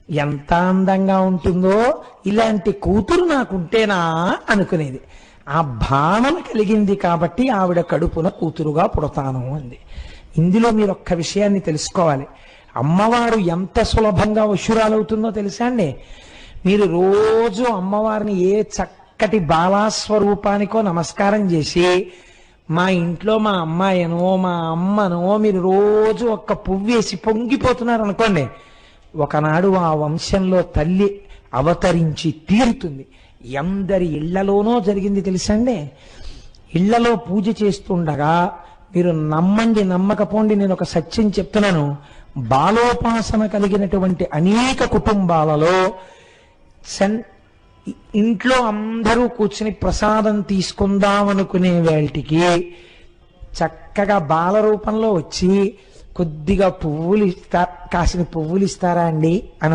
ఎంత అందంగా ఉంటుందో, ఇలాంటి కూతురు నాకుంటేనా అనుకునేది. ఆ భావన కలిగింది కాబట్టి ఆవిడ కడుపున కూతురుగా పుడతాను అంది. ఇందులో మీరు ఒక్క విషయాన్ని తెలుసుకోవాలి. అమ్మవారు ఎంత సులభంగా వశురాలవుతుందో తెలుసా అండి? మీరు రోజు అమ్మవారిని ఏ చక్కటి బాలాస్వరూపానికో నమస్కారం చేసి, మా ఇంట్లో మా అమ్మాయనో మా అమ్మనో మీరు రోజు ఒక్క పువ్వేసి పొంగిపోతున్నారు అనుకోండి, ఒకనాడు ఆ వంశంలో తల్లి అవతరించి తీరుతుంది. ఎందరి ఇళ్లలోనో జరిగింది తెలుసండి. ఇళ్లలో పూజ చేస్తుండగా, మీరు నమ్మండి నమ్మకపోండి, నేను ఒక సత్యం చెప్తున్నాను, బాలోపాసన కలిగినటువంటి అనేక కుటుంబాలలో ఇంట్లో అందరూ కూర్చుని ప్రసాదం తీసుకుందామనుకునే వేళటికి చక్కగా బాల రూపంలో వచ్చి కొద్దిగా పువ్వులు కాసిన పువ్వులు ఇస్తారా అండి అని